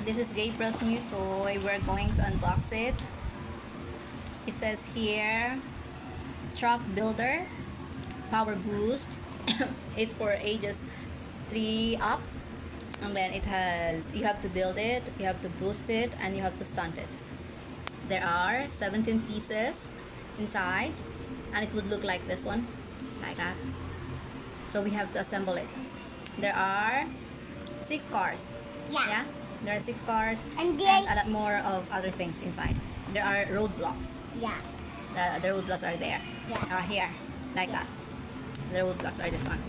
This is Gabriel's new toy. We're going to unbox it. It says here, Truck Builder, Power Boost. It's for ages 3 up. And then it has, you have to build it, you have to boost it, and you have to stunt it. There are 17 pieces inside, and it would look like this one, like that. So we have to assemble it. There are 6 cars. Yeah? There are 6 cars and a lot more of other things inside. There are roadblocks. Yeah. The roadblocks are there. Yeah. Are here, like that. The roadblocks are this one.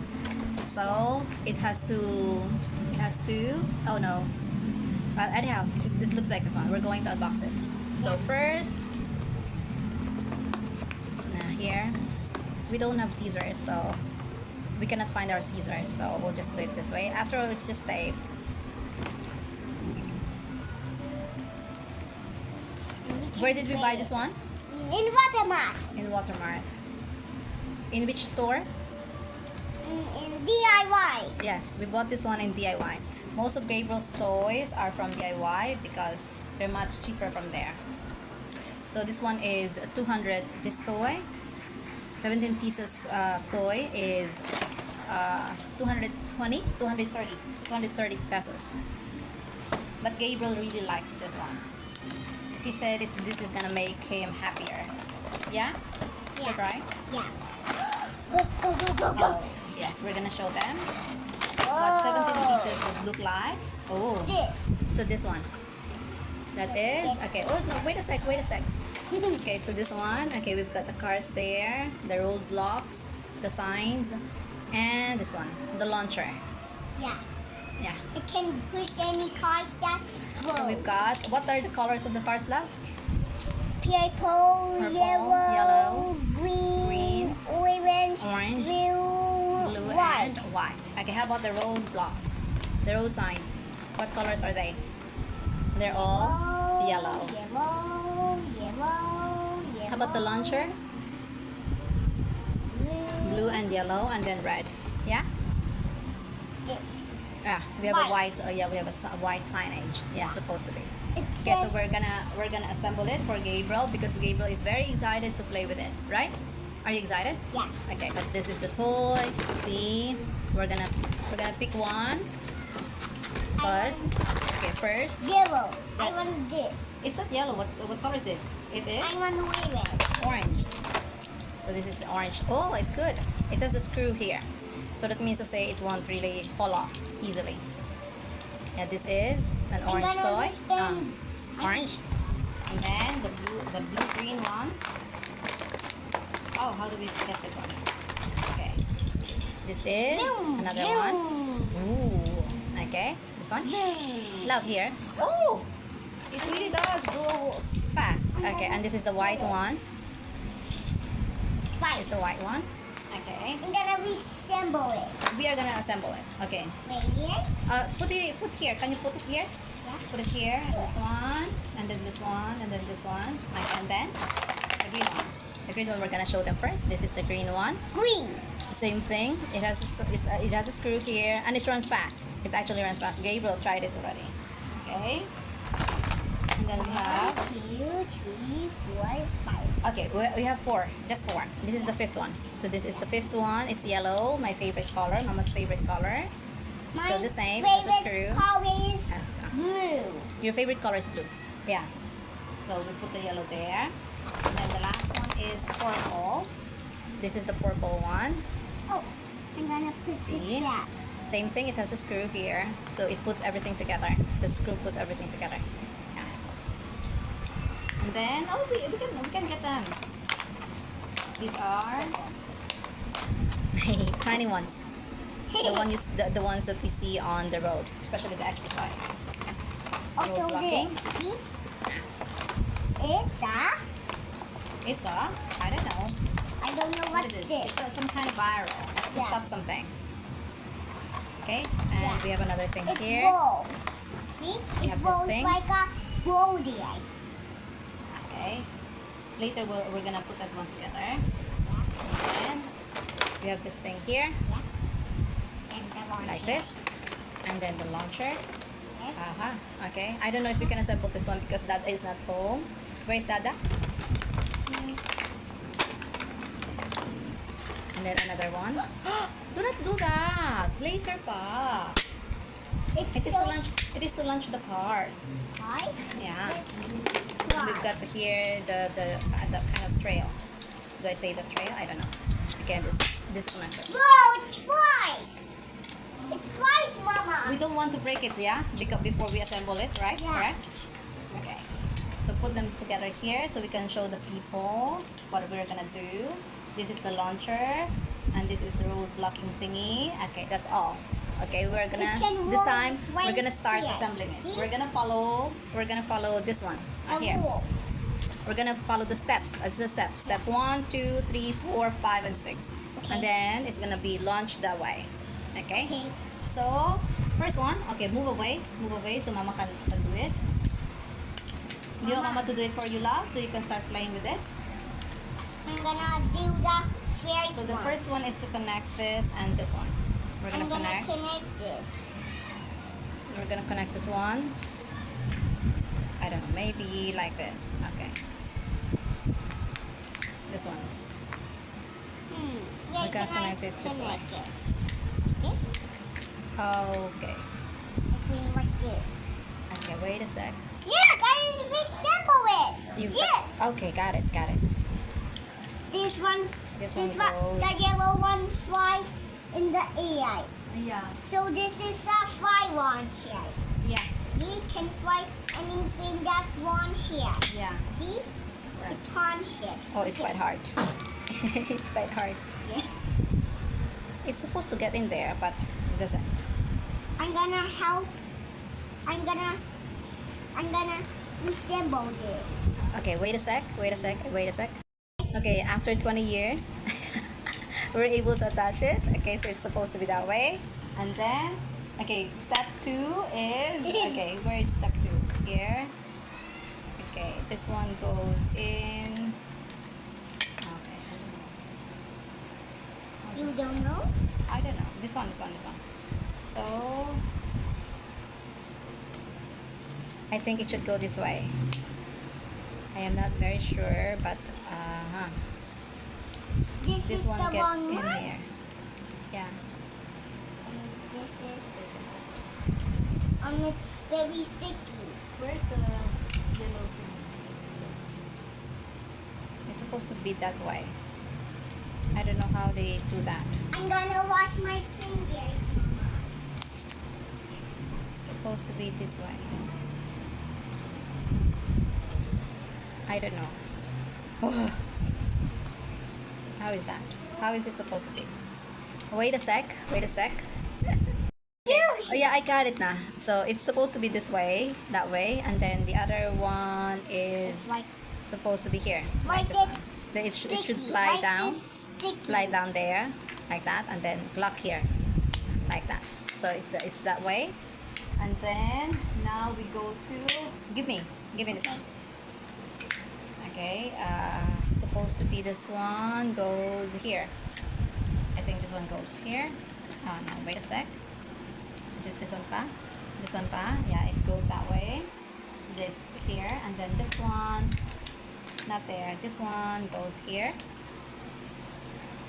So it has to, oh no. Well, anyhow, it looks like this one. We're going to unbox it. So first, here, we don't have scissors, so we cannot find our scissors, so we'll just do it this way. After all, it's just taped. Where did we buy this one? In Watermark. In Watermark. In which store? In DIY. Yes, we bought this one in DIY. Most of Gabriel's toys are from DIY because they're much cheaper from there. So this one is 200. This toy, 17 pieces toy is 230 pesos. But Gabriel really likes this one. He said this is gonna make him happier. Yeah? Is that right? Yeah. Go, go, go, go. Yes, we're gonna show them what 17 pieces would look like. Oh, This. so this one. That is okay. Oh no, wait a sec. Okay, so this one. Okay, we've got the cars there, the roadblocks, the signs, and this one, the launcher. Yeah. Yeah. It can push any cars that go. So we've got, what are the colors of the cars, love? Purple, yellow, green, orange, orange, blue, white. and white. Okay, how about the roadblocks? The road signs. What colors are they? They're all yellow. Yellow. How about the launcher? Blue and yellow, and then red. Yeah. This. Yeah, we have a white. Yeah, we have a white signage. Yeah, supposed to be. Okay, so we're gonna assemble it for Gabriel because Gabriel is very excited to play with it. Right? Are you excited? Yeah. Okay, but this is the toy. See, we're gonna pick one first. Okay, first. Yellow. I want this. It's not yellow. What color is this? It is I want red. orange. So this is the orange. Oh, it's good. It has the screw here. So that means to say it won't really fall off easily. Yeah, this is an orange toy. Orange. And then the blue green one. Oh, how do we get this one? Okay. This is another one. Ooh. Okay. This one. Love here. Oh, it really does go fast. Okay, and this is the white one. White. It's the white one. Okay. I'm gonna reassemble it. We are gonna assemble it. Okay. Right here. Put here. Can you put it here? Yeah. Put it here. And this one, and then this one, and then this one, and then the green one. The green one we're gonna show them first. This is the green one. Green. Same thing. It has a screw here, and it runs fast. It actually runs fast. Gabriel tried it already. Okay. And then we have. 1, 2, 3, 4, 5. Okay, we have 4. Just 4. This is the 5th one. So this is the 5th one. It's yellow, my favorite color, Mama's favorite color. Still the same. It's a screw. My favorite color is Yes. blue. Your favorite color is blue. Yeah. So we put the yellow there. And then the last one is purple. This is the purple one. Oh, I'm gonna put See? this back. Same thing. It has a screw here, so it puts everything together. The screw puts everything together. Yeah. And then we can get them. These are tiny ones. The ones that we see on the road, especially the HP bikes. Also Road blocking. this. See? It's a. I don't know. I don't know What what's is this. this? It's some kind of viral. It's to Yeah. stop something. Okay, and Yeah. we have another thing It here. rolls. See? We It have this rolls thing. like a body. Okay. Later we're gonna put that one together. And we have this thing here, Yeah. And the launcher. like this, and then the launcher. Yeah. Okay. I don't know if we can assemble this one because Dada is not home. Where is Dada? And then another one. Do not do that. Later pa. It is to launch. It is to launch the cars. Cars? Yeah. Why? We've got here the kind of trail. Do I say the trail? I don't know. Again, this connector. Whoa, it's twice! It's twice, Mama! We don't want to break it, yeah? Because before we assemble it, right? Yeah. Correct? Okay. So put them together here so we can show the people what we're gonna do. This is the launcher, and this is the road blocking thingy. Okay, that's all. Okay, we're gonna It can this roll time we're right gonna start here. assembling it. See? We're gonna follow this one The here. rules. We're gonna follow the steps. It's the steps. Step 1, 2, 3, 4, 5, and 6. Okay. And then it's gonna be launched that way. Okay? Okay. So first one, okay, move away so Mama can do it. Do you want Mama to do it for you, love? So you can start playing with it. I'm gonna do the first So the one. first one is to connect this and this one. We're I'm gonna gonna connect. connect this. We're gonna connect this one. I don't know, maybe like this. Okay. This one. Where We're gonna can I connect it this way. connect it? This? Okay. I think like this. Okay, wait a sec. Look, I just resemble it. You Yeah. Okay, got it. This one. This This one one. goes. The yellow one flies in the air. Yeah. So this is a fly launcher. Yeah. See, can fly anything that launch here. Yeah. See? Right. It launch it. Oh, it's quite hard. It's quite hard. Yeah. It's supposed to get in there, but it doesn't. I'm gonna help. I'm gonna resemble this. Okay, wait a sec. Okay, after 20 years, we're able to attach it. Okay, so it's supposed to be that way. And then, okay, step 2 is, okay, where is step 2? Here. Okay, this one goes in. Okay. You don't know? I don't know. This one. So, I think it should go this way. I am not very sure, but This this is one the gets one. in here. Yeah. And this is. It's very sticky. Where's the yellow thing? It's supposed to be that way. I don't know how they do that. I'm gonna wash my fingers. It's supposed to be this way. I don't know. How is that? How is it supposed to be? Wait a sec. Oh yeah, I got it now. So it's supposed to be this way, that way, and then the other one is It's like. supposed to be here. Why Like is this it one. Then it should sticky? slide Why is down. this sticky? Slide down there, like that, and then lock here, like that. So it's that way. And then now we go to give me this one. Okay, supposed to be this one goes here. I think this one goes here. Oh no, wait a sec. Is it this one pa? This one pa? Yeah, it goes that way. This here, and then this one, not there. This one goes here.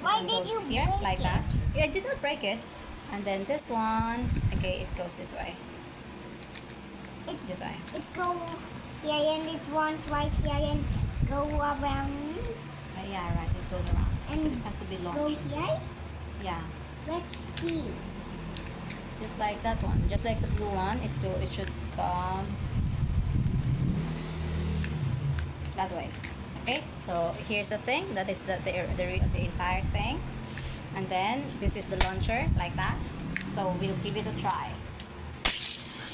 Why One did goes you here, break like it? that. Yeah, I did not break it. And then this one, okay, it goes this way. This way. It go here and it runs right here and go around Yeah, right. It goes around. and It has to be go launched. here. Yeah, Let's see. just like that one. Just like the blue one, it should come that way. Okay. So here's the thing. That is the entire thing. And then this is the launcher, like that. So we'll give it a try.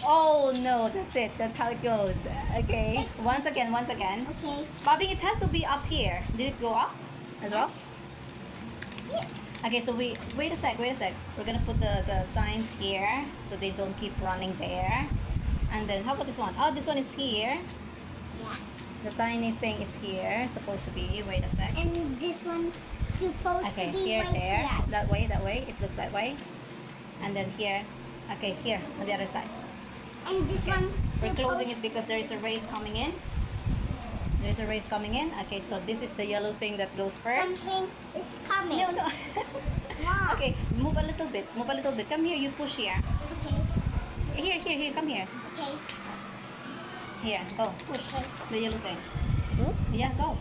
Oh no, that's it. That's how it goes. Okay. Once again. Okay. Bobby, it has to be up here. Did it go up as well? Yeah. Okay, so wait a sec. We're gonna put the signs here so they don't keep running there. And then how about this one? Oh, this one is here. Yeah. The tiny thing is here, supposed to be. Wait a sec. And this one supposed Okay, to be here, right there, here. that way. It looks that way. And then here. Okay, here on the other side. And this one. We're closing it because there is a race coming in. There's a race coming in. Okay, so this is the yellow thing that goes first. Something is coming. No, no. Wow. Okay, move a little bit. Move a little bit. Come here, you push here. Okay. Here, come here. Okay. Here, go. Push the yellow thing. Yeah, go.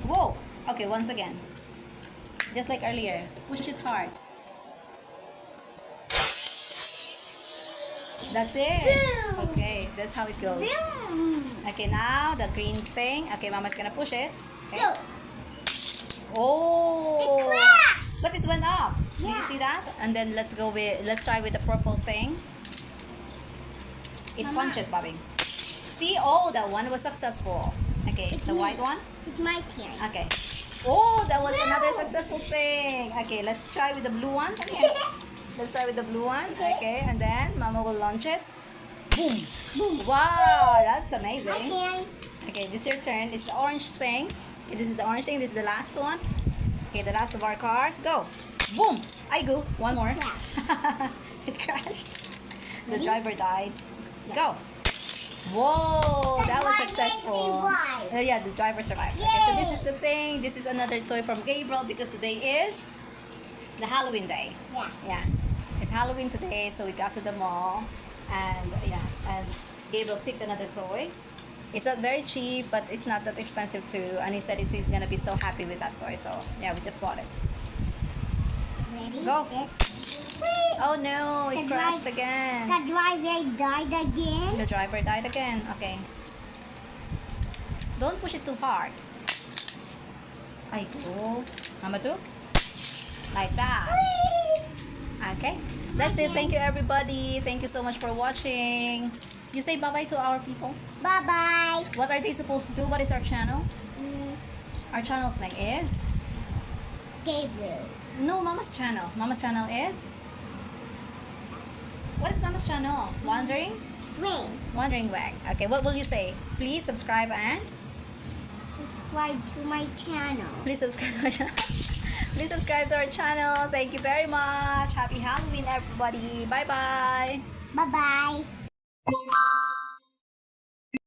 Whoa. Okay, once again. Just like earlier. Push it hard. That's it. Boom. Okay, that's how it goes. Boom. Okay, now the green thing. Okay, Mama's gonna push it. Okay. Go. Oh. It crashed. But it went up. Did you Yeah. see that? And then let's try with the purple thing. It Mama. punches, Bobby. See? Oh, that one was successful. Okay, It's the me. white one. It's my turn. Okay. Oh, that was No. another successful thing. Okay, let's try with the blue one. Okay. Let's try with the blue one. Okay. Okay, and then Mama will launch it. Boom. Boom. Wow, that's amazing. My turn. Okay, this is your turn. This is the orange thing. Okay, this is the orange thing. This is the last one. Okay, the last of our cars. Go. Boom. I go. One more. Crash. It crashed. The Ready? driver died. Go. Whoa, The that was driver successful. survived. Yeah, the driver survived. Okay, so Yay. this is the thing. This is another toy from Gabriel because today is the Halloween day. Yeah. Yeah, it's Halloween today, so we got to the mall, and yes, and Gabriel picked another toy. It's not very cheap, but it's not that expensive too. And he said he's gonna be so happy with that toy. So yeah, we just bought it. Ready? Go. Set. Oh no, it The crashed drive- again. The driver died again. The driver died again. Okay. Don't push it too hard. Ay, go. Mama too? Like that. Okay. That's it. Thank you, everybody. Thank you so much for watching. You say bye-bye to our people. Bye bye. What are they supposed to do? What is our channel? Our channel's name is? Gabriel. No, Mama's channel. Mama's channel is? What is Mama's channel? Wandering? Wait. Wandering Wag. Okay, what will you say? Please subscribe and? Subscribe to my channel. Please subscribe to our channel. Please subscribe to our channel. Thank you very much. Happy Halloween, everybody. Bye-bye. Bye bye.